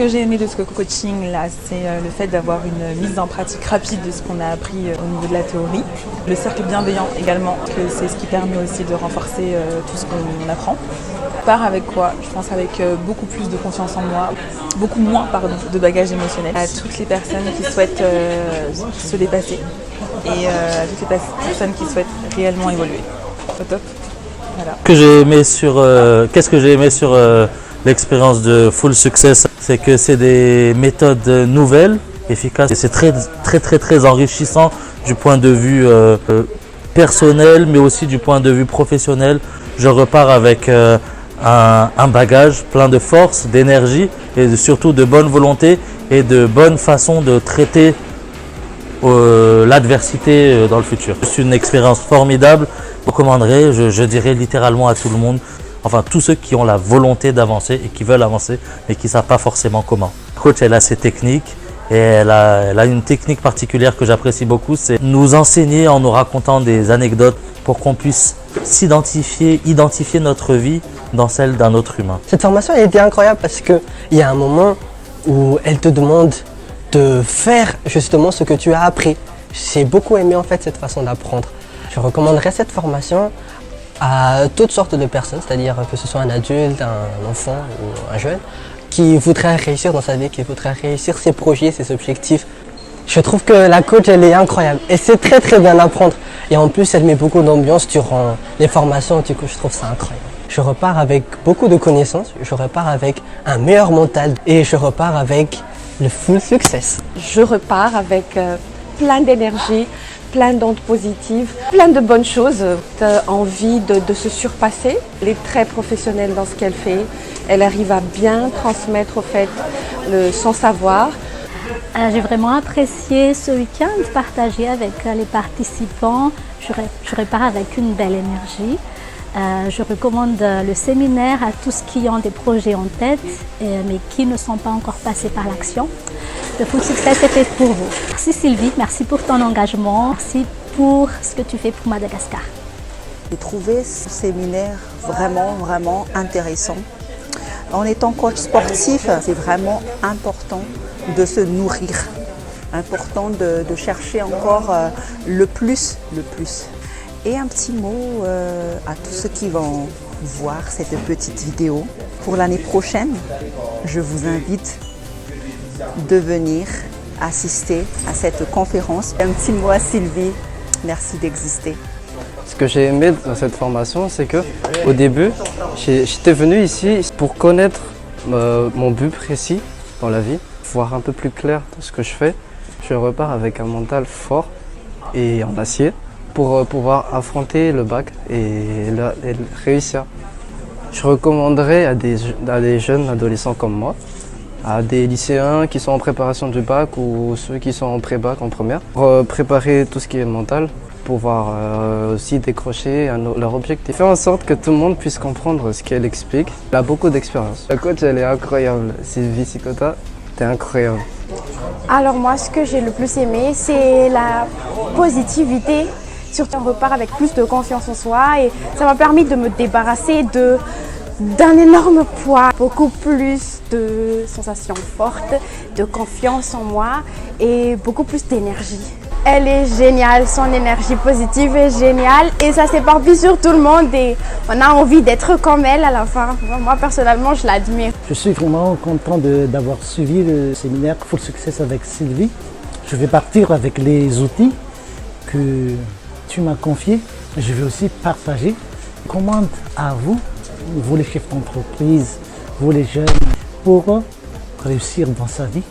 que j'ai aimé de ce coaching là, c'est le fait d'avoir une mise en pratique rapide de ce qu'on a appris au niveau de la théorie. Le cercle bienveillant également, parce que c'est ce qui permet aussi de renforcer tout ce qu'on apprend. Je pars avec quoi? Je pense avec beaucoup plus de confiance en moi, beaucoup moins de bagages émotionnels. À toutes les personnes qui souhaitent se dépasser et à toutes les personnes qui souhaitent réellement évoluer. Au top. Voilà. Qu'est-ce que j'ai aimé sur l'expérience de Full Success, c'est que c'est des méthodes nouvelles, efficaces, et c'est très enrichissant du point de vue personnel, mais aussi du point de vue professionnel. Je repars avec un bagage plein de force, d'énergie et surtout de bonne volonté et de bonne façon de traiter l'adversité dans le futur. C'est une expérience formidable. Je recommanderais, je dirais littéralement à tout le monde, enfin tous ceux qui ont la volonté d'avancer et qui veulent avancer mais qui ne savent pas forcément comment. La coach, elle a ses techniques et elle a une technique particulière que j'apprécie beaucoup, c'est nous enseigner en nous racontant des anecdotes pour qu'on puisse identifier notre vie dans celle d'un autre humain. Cette formation elle était incroyable parce qu'il y a un moment où elle te demande de faire justement ce que tu as appris. J'ai beaucoup aimé en fait cette façon d'apprendre. Je recommanderais cette formation à toutes sortes de personnes, c'est-à-dire que ce soit un adulte, un enfant ou un jeune, qui voudrait réussir dans sa vie, qui voudrait réussir ses projets, ses objectifs. Je trouve que la coach, elle est incroyable et c'est très bien à apprendre. Et en plus, elle met beaucoup d'ambiance durant les formations, du coup, je trouve ça incroyable. Je repars avec beaucoup de connaissances, je repars avec un meilleur mental et je repars avec le Full Success. Je repars avec plein d'énergie, plein d'ondes positives, plein de bonnes choses, envie de se surpasser. Elle est très professionnelle dans ce qu'elle fait. Elle arrive à bien transmettre au fait son savoir. J'ai vraiment apprécié ce week-end partagé avec les participants. Je repars avec une belle énergie. Je recommande le séminaire à tous qui ont des projets en tête, mais qui ne sont pas encore passés par l'action. Le Full Success est fait pour vous. Merci Sylvie, merci pour ton engagement, merci pour ce que tu fais pour Madagascar. J'ai trouvé ce séminaire vraiment intéressant. En étant coach sportif, c'est vraiment important de se nourrir, important de chercher encore le plus. Et un petit mot à tous ceux qui vont voir cette petite vidéo. Pour l'année prochaine, je vous invite de venir assister à cette conférence. Un petit mot à Sylvie, merci d'exister. Ce que j'ai aimé dans cette formation, c'est que au début, j'étais venu ici pour connaître mon but précis dans la vie, voir un peu plus clair de ce que je fais. Je repars avec un mental fort et en acier pour pouvoir affronter le bac et réussir. Je recommanderais à des jeunes adolescents comme moi, à des lycéens qui sont en préparation du bac ou ceux qui sont en pré-bac en première, pour préparer tout ce qui est mental, pouvoir aussi décrocher leur objectif. Faire en sorte que tout le monde puisse comprendre ce qu'elle explique. Elle a beaucoup d'expérience. La coach, elle est incroyable. Sylvie Sikota, t'es incroyable. Alors moi, ce que j'ai le plus aimé, c'est la positivité. Surtout, on repart avec plus de confiance en soi et ça m'a permis de me débarrasser d'un énorme poids, beaucoup plus de sensations fortes, de confiance en moi et beaucoup plus d'énergie. Elle est géniale, son énergie positive est géniale et ça s'éparpille sur tout le monde et on a envie d'être comme elle à la fin. Moi personnellement, je l'admire. Je suis vraiment content d'avoir suivi le séminaire Full Success avec Sylvie. Je vais partir avec les outils que tu m'as confiés. Je vais aussi partager. Commande à vous, vous les chefs d'entreprise, vous les jeunes, pour réussir dans sa vie.